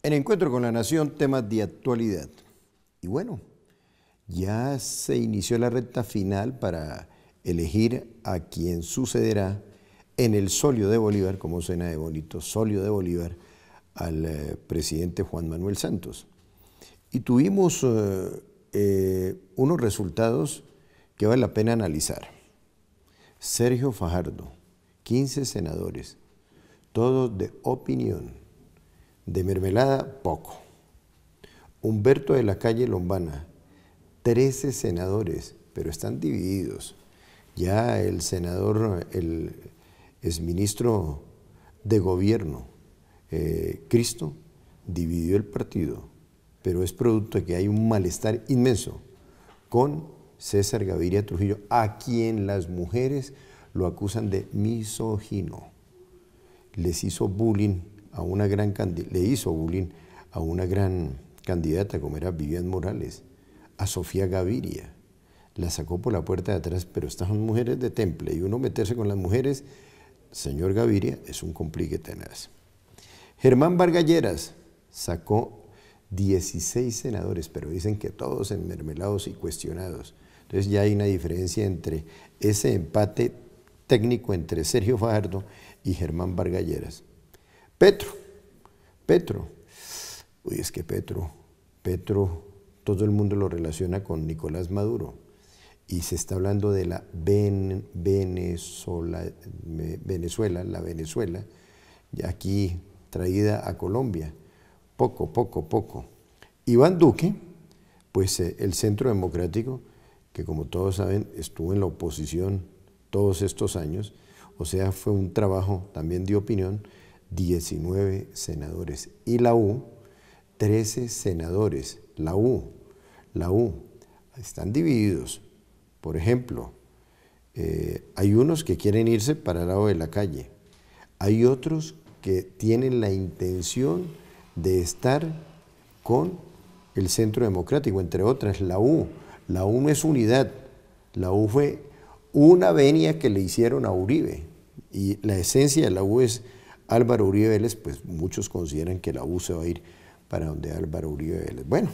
En Encuentro con la Nación, temas de actualidad. Y bueno, ya se inició la recta final para elegir a quien sucederá en el solio de Bolívar, como suena de bonito, solio de Bolívar, al presidente Juan Manuel Santos. Y tuvimos unos resultados que vale la pena analizar. Sergio Fajardo, 15 senadores, todos de opinión. De mermelada, poco. Humberto de la Calle Lombana, 13 senadores, pero están divididos. Ya el senador, el exministro de gobierno, Cristo, dividió el partido, pero es producto de que hay un malestar inmenso con César Gaviria Trujillo, a quien las mujeres lo acusan de misógino. Les hizo bullying a una gran candidata como era Vivian Morales, a Sofía Gaviria. La sacó por la puerta de atrás, pero estas son mujeres de temple y uno meterse con las mujeres, señor Gaviria, es un complique tenaz. Germán Vargas Lleras sacó 16 senadores, pero dicen que todos enmermelados y cuestionados. Entonces ya hay una diferencia entre ese empate técnico entre Sergio Fajardo y Germán Vargas Lleras. Petro, uy, es que Petro, todo el mundo lo relaciona con Nicolás Maduro y se está hablando de la Venezuela, ya aquí traída a Colombia, poco. Iván Duque, pues el Centro Democrático, que como todos saben estuvo en la oposición todos estos años, o sea, fue un trabajo también de opinión, 19 senadores. Y la U, 13 senadores. La U, están divididos. Por ejemplo, hay unos que quieren irse para el lado de la calle. Hay otros que tienen la intención de estar con el Centro Democrático, entre otras, la U. La U no es unidad. La U fue una venia que le hicieron a Uribe. Y la esencia de la U es Álvaro Uribe Vélez, pues muchos consideran que la U se va a ir para donde Álvaro Uribe Vélez. Bueno,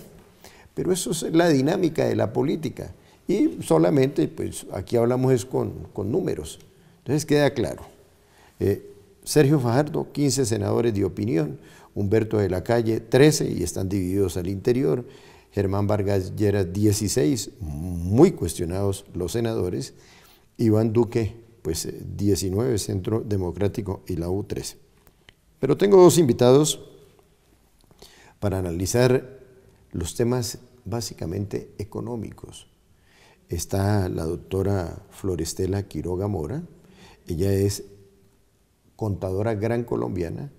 pero eso es la dinámica de la política. Y solamente, pues aquí hablamos es con números. Entonces queda claro. Sergio Fajardo, 15 senadores de opinión. Humberto de la Calle, 13 y están divididos al interior. Germán Vargas Lleras, 16, muy cuestionados los senadores. Iván Duque, pues 19, Centro Democrático y la U 13. Pero tengo dos invitados para analizar los temas básicamente económicos. Está la doctora Florestela Quiroga Mora, ella es contadora gran colombiana,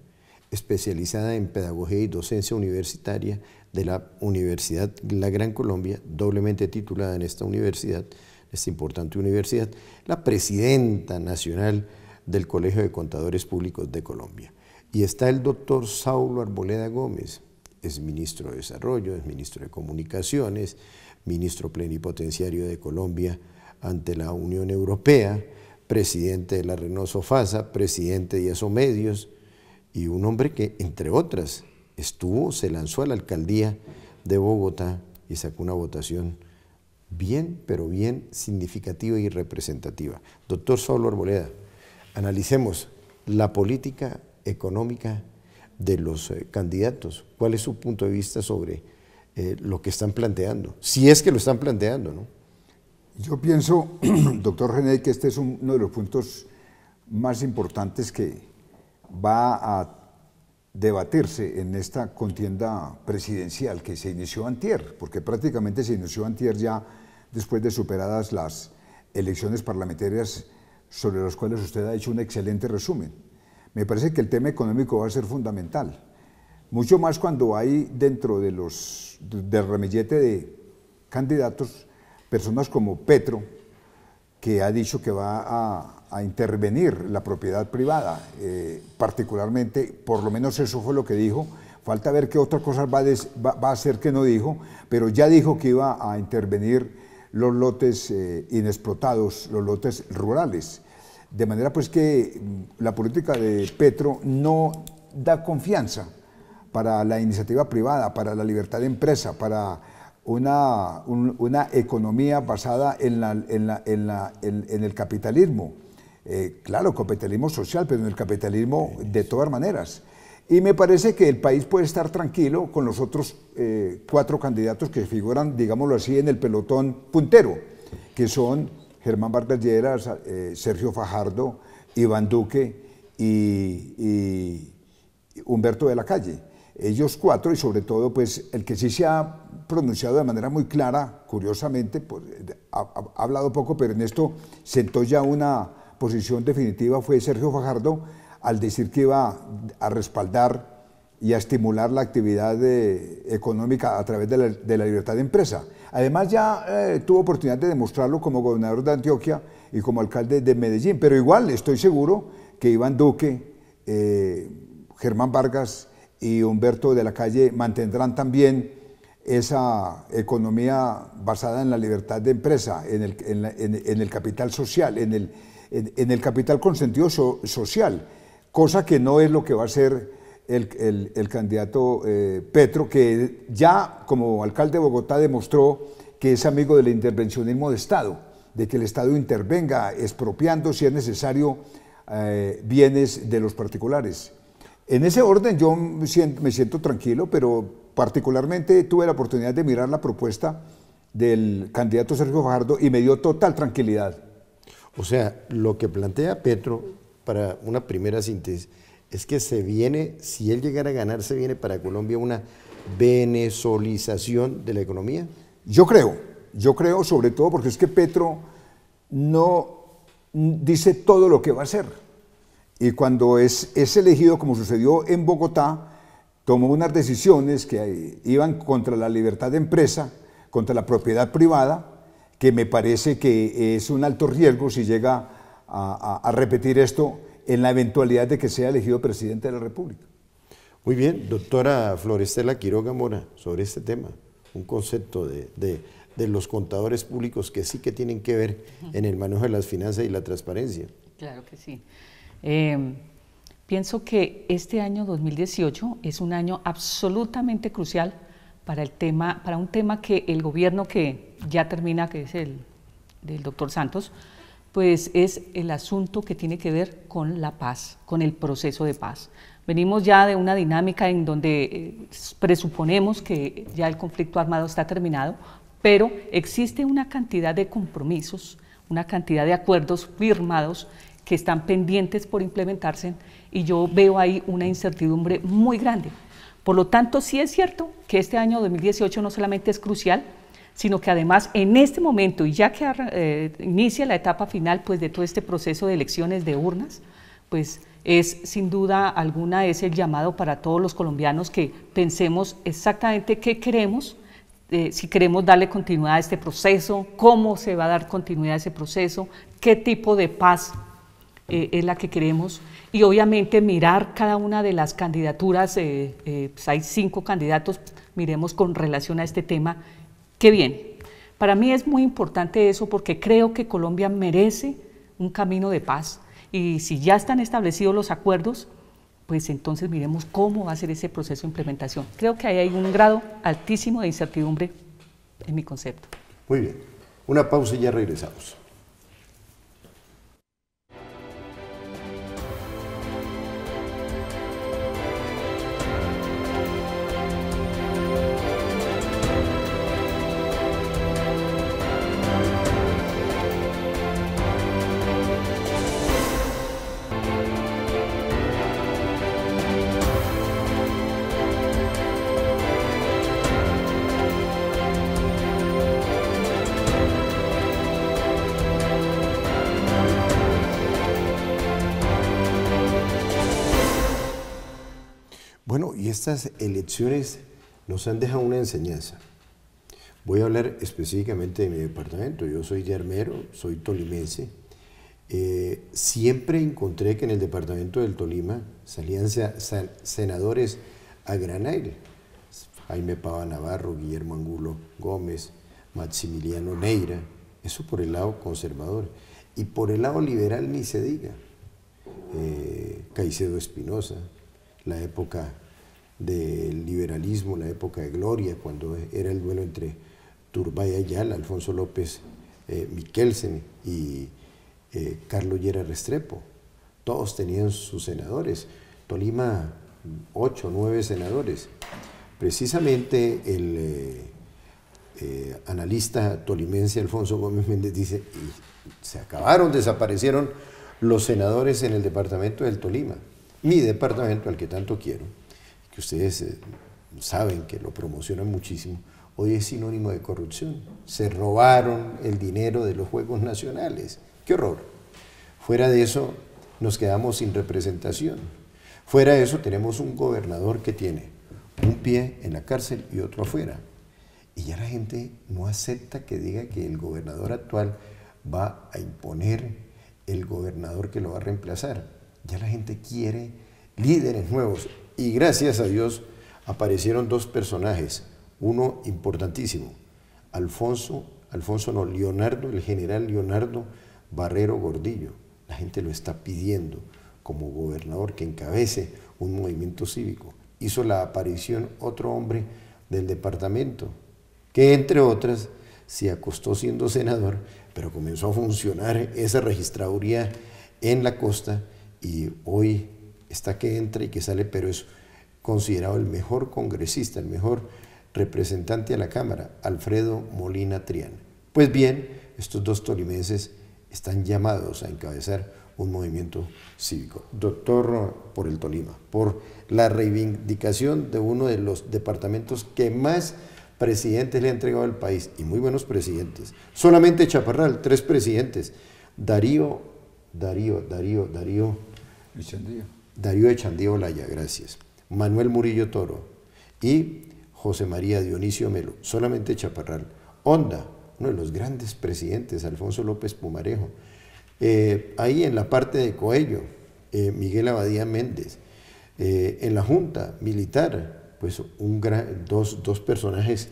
especializada en pedagogía y docencia universitaria de la Universidad La Gran Colombia, doblemente titulada en esta universidad, esta importante universidad, la presidenta nacional del Colegio de Contadores Públicos de Colombia. Y está el doctor Saulo Arboleda Gómez, es ministro de Desarrollo, es ministro de Comunicaciones, ministro plenipotenciario de Colombia ante la Unión Europea, presidente de la Renosofasa, presidente de Asomedios, y un hombre que, entre otras, se lanzó a la alcaldía de Bogotá y sacó una votación bien, pero bien significativa y representativa. Doctor Saulo Arboleda, analicemos la política económica de los candidatos. ¿Cuál es su punto de vista sobre lo que están planteando? Si es que lo están planteando, ¿no? Yo pienso, doctor René, que este es uno de los puntos más importantes que va a debatirse en esta contienda presidencial que se inició antier, porque prácticamente se inició antier ya después de superadas las elecciones parlamentarias sobre las cuales usted ha hecho un excelente resumen. Me parece que el tema económico va a ser fundamental, mucho más cuando hay dentro de del ramillete de candidatos personas como Petro, que ha dicho que va a intervenir la propiedad privada, particularmente, por lo menos eso fue lo que dijo, falta ver qué otras cosas va a hacer que no dijo, pero ya dijo que iba a intervenir los lotes inexplotados, los lotes rurales. De manera pues que la política de Petro no da confianza para la iniciativa privada, para la libertad de empresa, para una economía basada en el capitalismo. Claro, capitalismo social, pero en el capitalismo de todas maneras. Y me parece que el país puede estar tranquilo con los otros 4 candidatos que figuran, digámoslo así, en el pelotón puntero, que son Germán Vargas Lleras, Sergio Fajardo, Iván Duque y Humberto de la Calle. Ellos 4, y sobre todo pues el que sí se ha pronunciado de manera muy clara, curiosamente, pues, ha hablado poco, pero en esto sentó ya una posición definitiva, fue Sergio Fajardo, al decir que iba a respaldar y a estimular la actividad económica a través de la libertad de empresa. Además ya tuvo oportunidad de demostrarlo como gobernador de Antioquia y como alcalde de Medellín, pero igual estoy seguro que Iván Duque, Germán Vargas y Humberto de la Calle mantendrán también esa economía basada en la libertad de empresa, en el capital social, en el capital con sentido social, cosa que no es lo que va a hacer el candidato Petro, que ya como alcalde de Bogotá demostró que es amigo del intervencionismo de Estado, de que el Estado intervenga expropiando, si es necesario, bienes de los particulares. En ese orden yo me siento tranquilo, pero particularmente tuve la oportunidad de mirar la propuesta del candidato Sergio Fajardo y me dio total tranquilidad. O sea, lo que plantea Petro, para una primera síntesis, es que se viene, si él llegara a ganar, se viene para Colombia una venezolización de la economía. Yo creo sobre todo porque es que Petro no dice todo lo que va a hacer. Y cuando es elegido, como sucedió en Bogotá, tomó unas decisiones que iban contra la libertad de empresa, contra la propiedad privada, que me parece que es un alto riesgo si llega a repetir esto en la eventualidad de que sea elegido presidente de la República. Muy bien, doctora Florestela Quiroga Mora, sobre este tema, un concepto de los contadores públicos que sí que tienen que ver en el manejo de las finanzas y la transparencia. Claro que sí. Pienso que este año 2018 es un año absolutamente crucial para un tema que el gobierno que ya termina, que es el del doctor Santos, pues es el asunto que tiene que ver con la paz, con el proceso de paz. Venimos ya de una dinámica en donde presuponemos que ya el conflicto armado está terminado, pero existe una cantidad de compromisos, una cantidad de acuerdos firmados que están pendientes por implementarse y yo veo ahí una incertidumbre muy grande. Por lo tanto, sí es cierto que este año 2018 no solamente es crucial, sino que además en este momento, y ya que inicia la etapa final pues, de todo este proceso de elecciones de urnas, pues es sin duda alguna es el llamado para todos los colombianos que pensemos exactamente qué queremos, si queremos darle continuidad a este proceso, cómo se va a dar continuidad a ese proceso, qué tipo de paz es la que queremos y obviamente mirar cada una de las candidaturas, pues hay 5 candidatos, miremos con relación a este tema, qué bien. Para mí es muy importante eso porque creo que Colombia merece un camino de paz y si ya están establecidos los acuerdos, pues entonces miremos cómo va a ser ese proceso de implementación. Creo que ahí hay un grado altísimo de incertidumbre en mi concepto. Muy bien, una pausa y ya regresamos. Bueno, y estas elecciones nos han dejado una enseñanza. Voy a hablar específicamente de mi departamento. Yo soy de Armero, soy tolimense. Siempre encontré que en el departamento del Tolima salían senadores a gran aire. Jaime Pava Navarro, Guillermo Angulo Gómez, Maximiliano Neira. Eso por el lado conservador. Y por el lado liberal ni se diga. Caicedo Espinosa, la época del liberalismo, la época de gloria, cuando era el duelo entre Turbay Ayala, Alfonso López Miquelsen y Carlos Lleras Restrepo. Todos tenían sus senadores. Tolima, 8 o 9 senadores. Precisamente el analista tolimense Alfonso Gómez Méndez dice, y se acabaron, desaparecieron los senadores en el departamento del Tolima. Mi departamento, al que tanto quiero, que ustedes saben que lo promocionan muchísimo, hoy es sinónimo de corrupción. Se robaron el dinero de los Juegos Nacionales. ¡Qué horror! Fuera de eso, nos quedamos sin representación. Fuera de eso, tenemos un gobernador que tiene un pie en la cárcel y otro afuera. Y ya la gente no acepta que diga que el gobernador actual va a imponer el gobernador que lo va a reemplazar. Ya la gente quiere líderes nuevos. Y gracias a Dios aparecieron 2 personajes. Uno importantísimo, Leonardo, el general Leonardo Barrero Gordillo. La gente lo está pidiendo como gobernador que encabece un movimiento cívico. Hizo la aparición otro hombre del departamento, que entre otras se acostó siendo senador, pero comenzó a funcionar esa registraduría en la costa y hoy está que entra y que sale, pero es considerado el mejor congresista, el mejor representante a la Cámara, Alfredo Molina Triana. Pues bien, estos 2 tolimenses están llamados a encabezar un movimiento cívico. Doctor, por el Tolima, por la reivindicación de uno de los departamentos que más presidentes le ha entregado al país, y muy buenos presidentes. Solamente Chaparral, 3 presidentes. Darío Echandía Olaya, gracias. Manuel Murillo Toro y José María Dionisio Melo, solamente Chaparral. Honda, uno de los grandes presidentes, Alfonso López Pumarejo. Ahí en la parte de Coello, Miguel Abadía Méndez. En la Junta Militar, pues dos personajes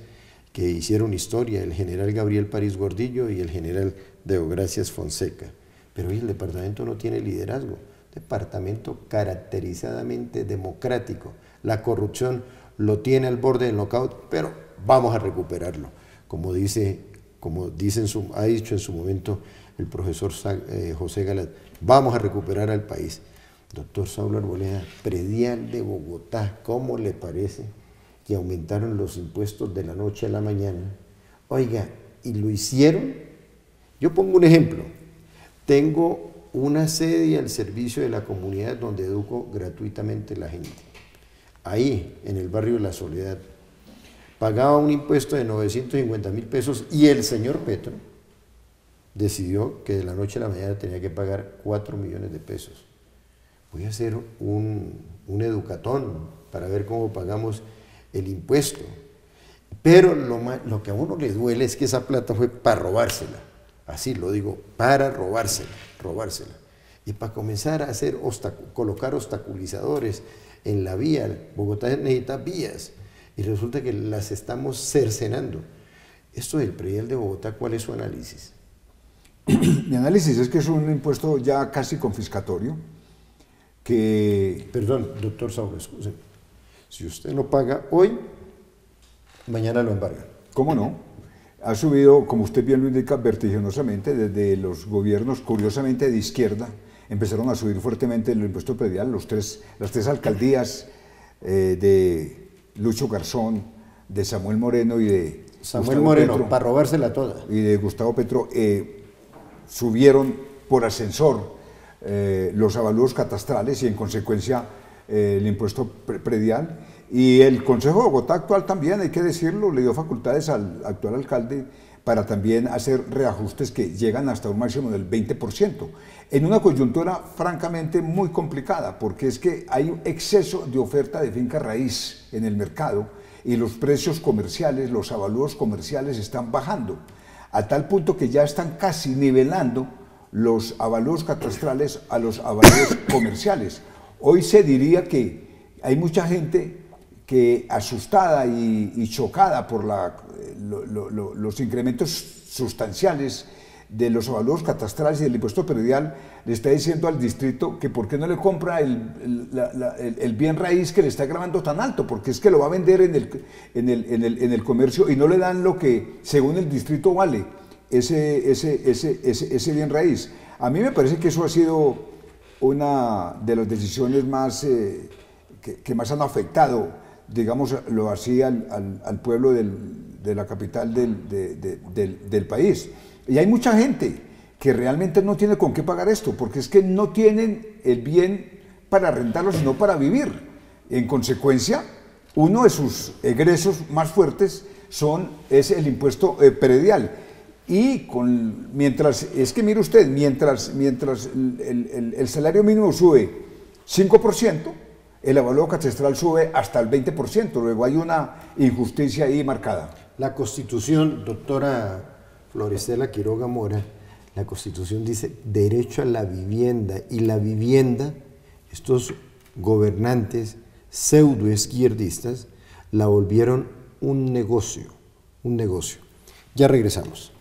que hicieron historia, el general Gabriel París Gordillo y el general Deogracias Fonseca. Pero hoy el departamento no tiene liderazgo, departamento caracterizadamente democrático. La corrupción lo tiene al borde del knockout, pero vamos a recuperarlo. Como ha dicho en su momento el profesor José Galat, vamos a recuperar al país. Doctor Saulo Arboleda, predial de Bogotá, ¿cómo le parece que aumentaron los impuestos de la noche a la mañana? Oiga, ¿y lo hicieron? Yo pongo un ejemplo. Tengo una sede al servicio de la comunidad donde educo gratuitamente a la gente. Ahí, en el barrio de La Soledad, pagaba un impuesto de 950.000 pesos y el señor Petro decidió que de la noche a la mañana tenía que pagar 4 millones de pesos. Voy a hacer un educatón para ver cómo pagamos el impuesto. Pero lo que a uno le duele es que esa plata fue para robársela. Así lo digo, para robársela. Y para comenzar a colocar obstaculizadores en la vía. Bogotá necesita vías y resulta que las estamos cercenando. Esto del predial de Bogotá, ¿cuál es su análisis? Mi análisis es que es un impuesto ya casi confiscatorio. Perdón, doctor Saulo, excuse. Si usted no paga hoy, mañana lo embargan. ¿Cómo no? Ha subido, como usted bien lo indica, vertiginosamente desde los gobiernos, curiosamente de izquierda, empezaron a subir fuertemente el impuesto predial. Las tres alcaldías de Lucho Garzón, de Samuel Moreno y de Samuel Moreno, Petro, para robársela toda. Y de Gustavo Petro, subieron por ascensor los avalúos catastrales y en consecuencia el impuesto predial. Y el Consejo de Bogotá actual también, hay que decirlo, le dio facultades al actual alcalde para también hacer reajustes que llegan hasta un máximo del 20%, en una coyuntura francamente muy complicada, porque es que hay un exceso de oferta de finca raíz en el mercado y los precios comerciales, los avalúos comerciales están bajando, a tal punto que ya están casi nivelando los avalúos catastrales a los avalúos comerciales. Hoy se diría que hay mucha gente que asustada y chocada por los incrementos sustanciales de los avalúos catastrales y del impuesto predial, le está diciendo al distrito que por qué no le compra el bien raíz que le está grabando tan alto, porque es que lo va a vender en el comercio y no le dan lo que según el distrito vale ese bien raíz. A mí me parece que eso ha sido una de las decisiones más que más han afectado, digámoslo así, al pueblo de la capital del país. Y hay mucha gente que realmente no tiene con qué pagar esto, porque es que no tienen el bien para rentarlo, sino para vivir. En consecuencia, uno de sus egresos más fuertes es el impuesto predial. Y mientras el salario mínimo sube 5%, el avalúo catastral sube hasta el 20%, luego hay una injusticia ahí marcada. La Constitución, doctora Florestela Quiroga Mora, la Constitución dice derecho a la vivienda, y la vivienda, estos gobernantes pseudoizquierdistas la volvieron un negocio, un negocio. Ya regresamos.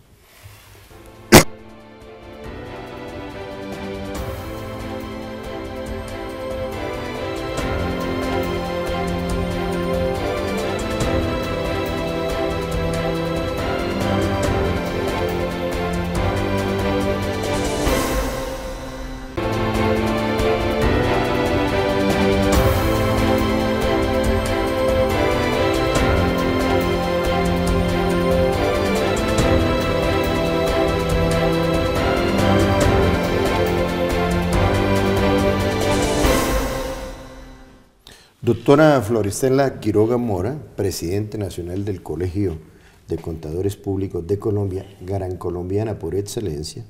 Doctora Florestela Quiroga Mora, presidente nacional del Colegio de Contadores Públicos de Colombia, gran colombiana por excelencia,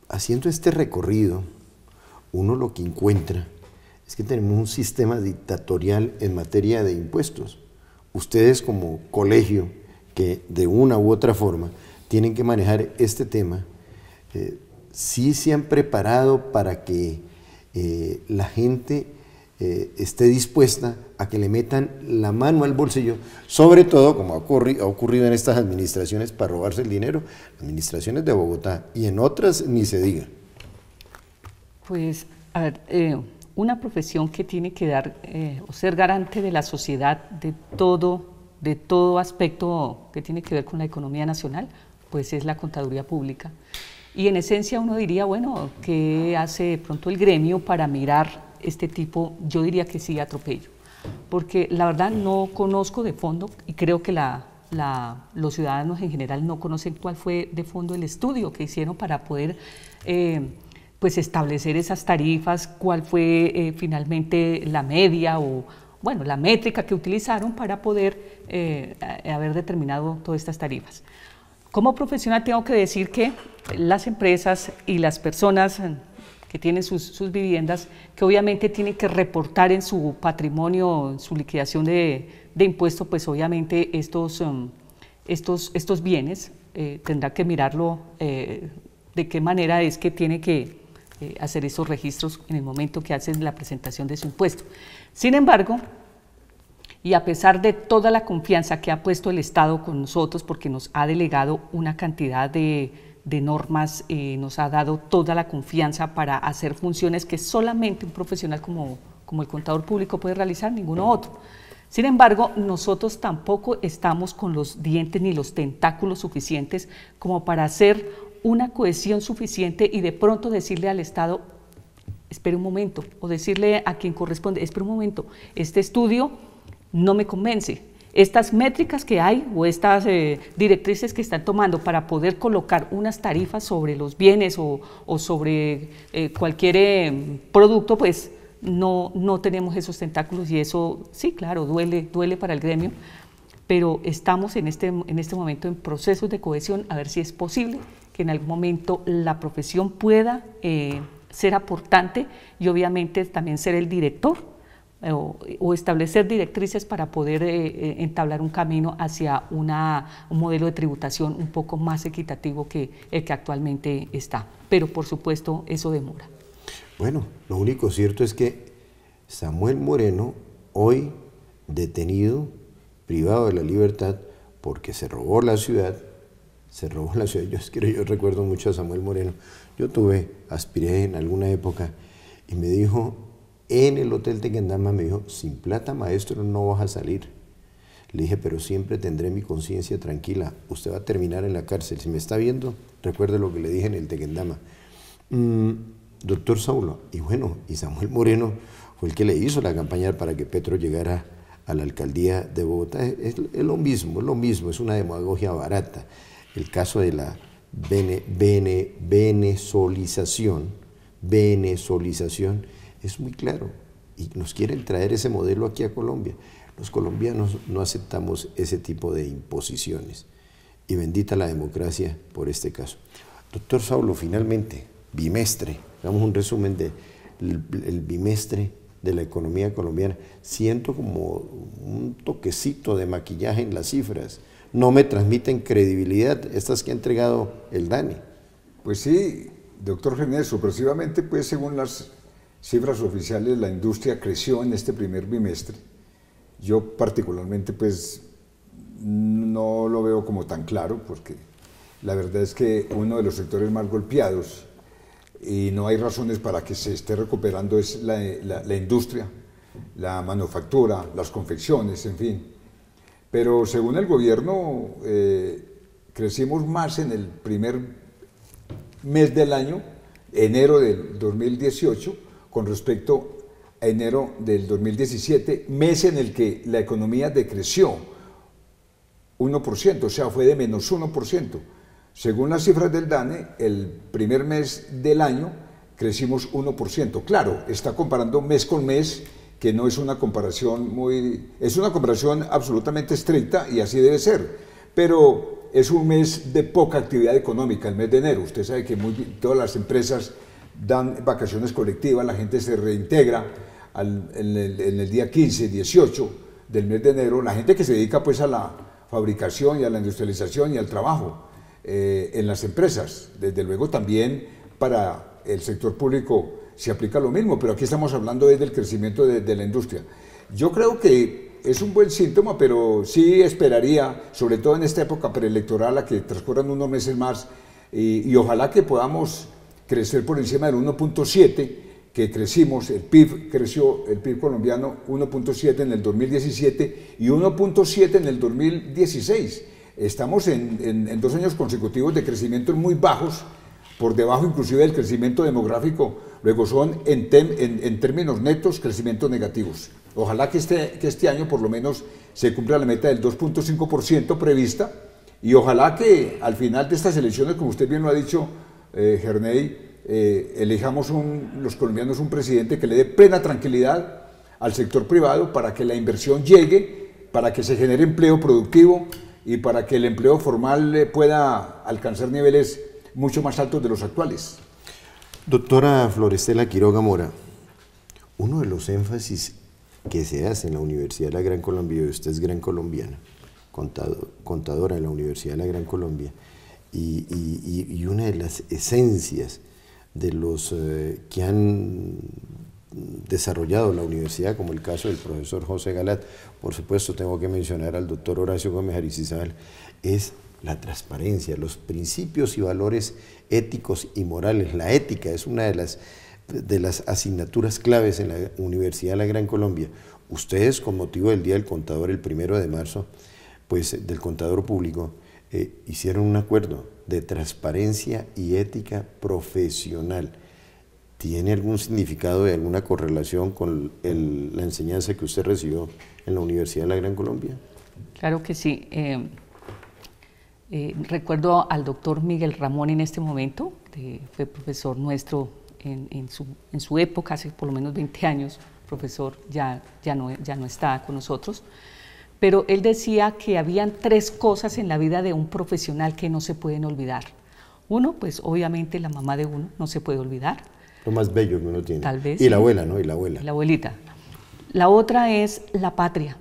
haciendo este recorrido, uno lo que encuentra es que tenemos un sistema dictatorial en materia de impuestos. Ustedes como colegio, que de una u otra forma tienen que manejar este tema, sí se han preparado para que la gente esté dispuesta a que le metan la mano al bolsillo, sobre todo como ha ocurrido en estas administraciones para robarse el dinero, administraciones de Bogotá, y en otras ni se diga. Pues, a ver, una profesión que tiene que dar o ser garante de la sociedad de todo aspecto que tiene que ver con la economía nacional, pues es la contaduría pública. Y en esencia uno diría, bueno, ¿qué hace de pronto el gremio para mirar este tipo? Yo diría que sí, atropello, porque la verdad no conozco de fondo, y creo que los ciudadanos en general no conocen cuál fue de fondo el estudio que hicieron para poder pues establecer esas tarifas, cuál fue finalmente la media o bueno, la métrica que utilizaron para poder haber determinado todas estas tarifas. Como profesional tengo que decir que las empresas y las personas que tienen sus viviendas, que obviamente tienen que reportar en su patrimonio, en su liquidación de impuestos, pues obviamente estos bienes tendrá que mirarlo de qué manera es que tiene que hacer esos registros en el momento que hacen la presentación de su impuesto. Sin embargo, y a pesar de toda la confianza que ha puesto el Estado con nosotros, porque nos ha delegado una cantidad de normas, nos ha dado toda la confianza para hacer funciones que solamente un profesional como el contador público puede realizar, ninguno otro. Sin embargo, nosotros tampoco estamos con los dientes ni los tentáculos suficientes como para hacer una cohesión suficiente y de pronto decirle al Estado, espere un momento, o decirle a quien corresponde, espere un momento, este estudio no me convence. Estas métricas que hay o estas directrices que están tomando para poder colocar unas tarifas sobre los bienes o sobre cualquier producto, pues no tenemos esos tentáculos, y eso sí, claro, duele para el gremio, pero estamos en este momento en procesos de cohesión, a ver si es posible que en algún momento la profesión pueda ser aportante y obviamente también ser el director o establecer directrices para poder entablar un camino hacia un modelo de tributación un poco más equitativo que el que actualmente está. Pero por supuesto eso demora. Bueno, lo único cierto es que Samuel Moreno, hoy detenido, privado de la libertad porque se robó la ciudad, se robó la ciudad. Yo recuerdo mucho a Samuel Moreno. Yo aspiré en alguna época y me dijo, en el Hotel Tequendama, me dijo, sin plata, maestro, no vas a salir. Le dije, pero siempre tendré mi conciencia tranquila. Usted va a terminar en la cárcel. Si me está viendo, recuerde lo que le dije en el Tequendama. Doctor Saulo, y bueno, y Samuel Moreno fue el que le hizo la campaña para que Petro llegara a la alcaldía de Bogotá. Es lo mismo, es una demagogia barata. El caso de la venezolización es muy claro, y nos quieren traer ese modelo aquí a Colombia. Los colombianos no aceptamos ese tipo de imposiciones, y bendita la democracia por este caso. Doctor Saulo, finalmente, bimestre, hagamos un resumen del bimestre de la economía colombiana. Siento como un toquecito de maquillaje en las cifras, no me transmiten credibilidad estas que ha entregado el DANE. Pues sí, doctor René, sorpresivamente, pues según las cifras oficiales, la industria creció en este primer bimestre. Yo particularmente pues no lo veo como tan claro, porque la verdad es que uno de los sectores más golpeados, y no hay razones para que se esté recuperando, es la industria, la manufactura, las confecciones, en fin. Pero según el gobierno, crecimos más en el primer mes del año, enero del 2018, con respecto a enero del 2017, mes en el que la economía decreció 1%, o sea, fue de menos 1%. Según las cifras del DANE, el primer mes del año crecimos 1%. Claro, está comparando mes con mes, que no es una comparación es una comparación absolutamente estricta y así debe ser, pero es un mes de poca actividad económica, el mes de enero. Usted sabe que todas las empresas dan vacaciones colectivas, la gente se reintegra en el día 15, 18 del mes de enero, la gente que se dedica pues a la fabricación y a la industrialización y al trabajo en las empresas. Desde luego también para el sector público se aplica lo mismo, pero aquí estamos hablando del crecimiento de la industria. Yo creo que es un buen síntoma, pero sí esperaría, sobre todo en esta época preelectoral, a que transcurran unos meses más y ojalá que podamos crecer por encima del 1.7 que crecimos. El PIB creció, el PIB colombiano 1.7 en el 2017 y 1.7 en el 2016. Estamos en 2 años consecutivos de crecimientos muy bajos, por debajo inclusive del crecimiento demográfico. Luego son en términos netos crecimientos negativos. Ojalá que este año por lo menos se cumpla la meta del 2.5% prevista, y ojalá que al final de estas elecciones, como usted bien lo ha dicho, Gerney, elijamos los colombianos un presidente que le dé plena tranquilidad al sector privado para que la inversión llegue, para que se genere empleo productivo y para que el empleo formal pueda alcanzar niveles mucho más altos de los actuales. Doctora Florestela Quiroga Mora, uno de los énfasis que se hace en la Universidad de la Gran Colombia, y usted es gran colombiana, contadora en la Universidad de la Gran Colombia, y una de las esencias de los que han desarrollado la universidad, como el caso del profesor José Galat, por supuesto tengo que mencionar al doctor Horacio Gómez Aristizábal, es la transparencia, los principios y valores éticos y morales. La ética es una de las asignaturas claves en la Universidad de la Gran Colombia. Ustedes, con motivo del Día del Contador, el 1 de marzo, pues del Contador Público, hicieron un acuerdo de transparencia y ética profesional. ¿Tiene algún significado y alguna correlación con la enseñanza que usted recibió en la Universidad de la Gran Colombia? Claro que sí. Recuerdo al doctor Miguel Ramón en este momento, fue profesor nuestro en su época, hace por lo menos 20 años, profesor, ya no está con nosotros, pero él decía que habían 3 cosas en la vida de un profesional que no se pueden olvidar. Uno, pues obviamente la mamá de uno no se puede olvidar. Lo más bello que uno tiene. Tal vez. Y la abuela, ¿no? Y la abuela. Y la abuelita. La otra es la patria.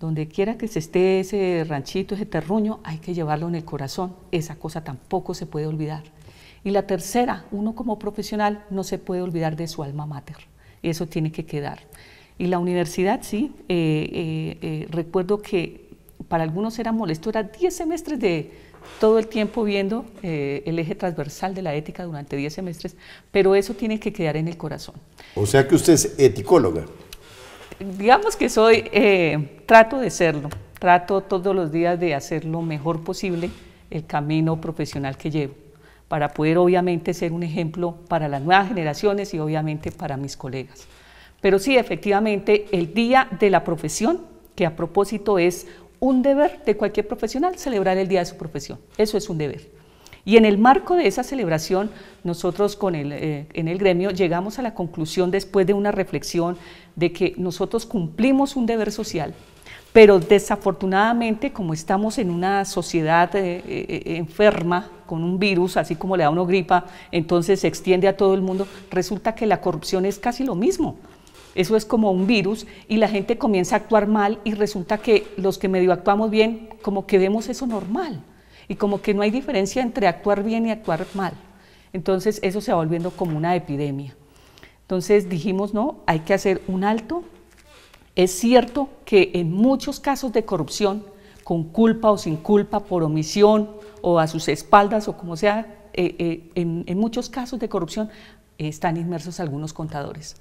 Donde quiera que se esté ese ranchito, ese terruño, hay que llevarlo en el corazón. Esa cosa tampoco se puede olvidar. Y la tercera, uno como profesional no se puede olvidar de su alma mater. Eso tiene que quedar. Y la universidad, sí, recuerdo que para algunos era molesto, eran 10 semestres de todo el tiempo viendo el eje transversal de la ética durante 10 semestres, pero eso tiene que quedar en el corazón. O sea que usted es eticóloga. Digamos que soy, trato de serlo, trato todos los días de hacer lo mejor posible el camino profesional que llevo, para poder obviamente ser un ejemplo para las nuevas generaciones y obviamente para mis colegas. Pero sí, efectivamente, el Día de la Profesión, que a propósito es un deber de cualquier profesional, celebrar el día de su profesión, eso es un deber. Y en el marco de esa celebración, nosotros en el gremio llegamos a la conclusión, después de una reflexión, de que nosotros cumplimos un deber social, pero desafortunadamente, como estamos en una sociedad enferma, con un virus, así como le da a uno gripa, entonces se extiende a todo el mundo, resulta que la corrupción es casi lo mismo. Eso es como un virus y la gente comienza a actuar mal y resulta que los que medio actuamos bien, como que vemos eso normal y como que no hay diferencia entre actuar bien y actuar mal. Entonces eso se va volviendo como una epidemia. Entonces dijimos, no, hay que hacer un alto. Es cierto que en muchos casos de corrupción, con culpa o sin culpa, por omisión o a sus espaldas o como sea, en muchos casos de corrupción están inmersos algunos contadores.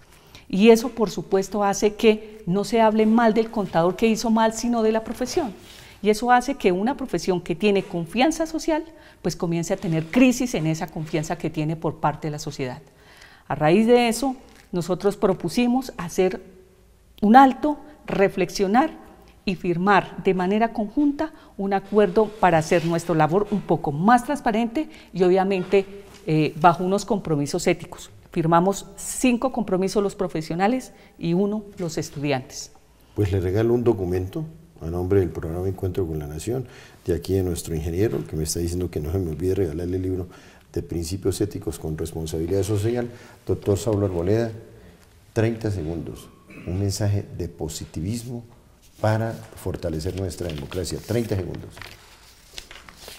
Y eso, por supuesto, hace que no se hable mal del contador que hizo mal, sino de la profesión. Y eso hace que una profesión que tiene confianza social, pues comience a tener crisis en esa confianza que tiene por parte de la sociedad. A raíz de eso, nosotros propusimos hacer un alto, reflexionar y firmar de manera conjunta un acuerdo para hacer nuestra labor un poco más transparente y obviamente bajo unos compromisos éticos. Firmamos 5 compromisos los profesionales y 1 los estudiantes. Pues le regalo un documento a nombre del programa Encuentro con la Nación, de aquí de nuestro ingeniero, que me está diciendo que no se me olvide regalarle el libro de Principios Éticos con Responsabilidad Social. Doctor Saulo Arboleda, 30 segundos, un mensaje de positivismo para fortalecer nuestra democracia. 30 segundos.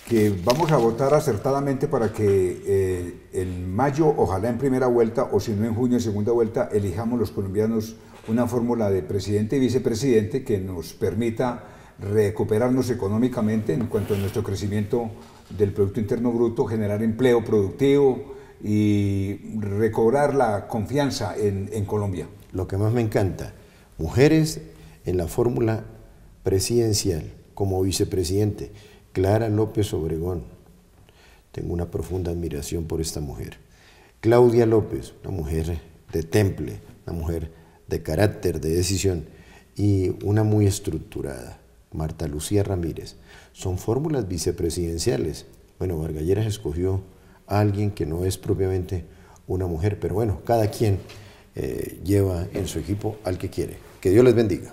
Que vamos a votar acertadamente para que en mayo, ojalá en primera vuelta, o si no en junio en segunda vuelta, elijamos los colombianos una fórmula de presidente y vicepresidente que nos permita recuperarnos económicamente en cuanto a nuestro crecimiento del Producto Interno Bruto, generar empleo productivo y recobrar la confianza en Colombia. Lo que más me encanta, mujeres en la fórmula presidencial como vicepresidente, Clara López Obregón, tengo una profunda admiración por esta mujer. Claudia López, una mujer de temple, una mujer de carácter, de decisión, y una muy estructurada, Marta Lucía Ramírez. Son fórmulas vicepresidenciales. Bueno, Vargas Lleras escogió a alguien que no es propiamente una mujer, pero bueno, cada quien lleva en su equipo al que quiere. Que Dios les bendiga.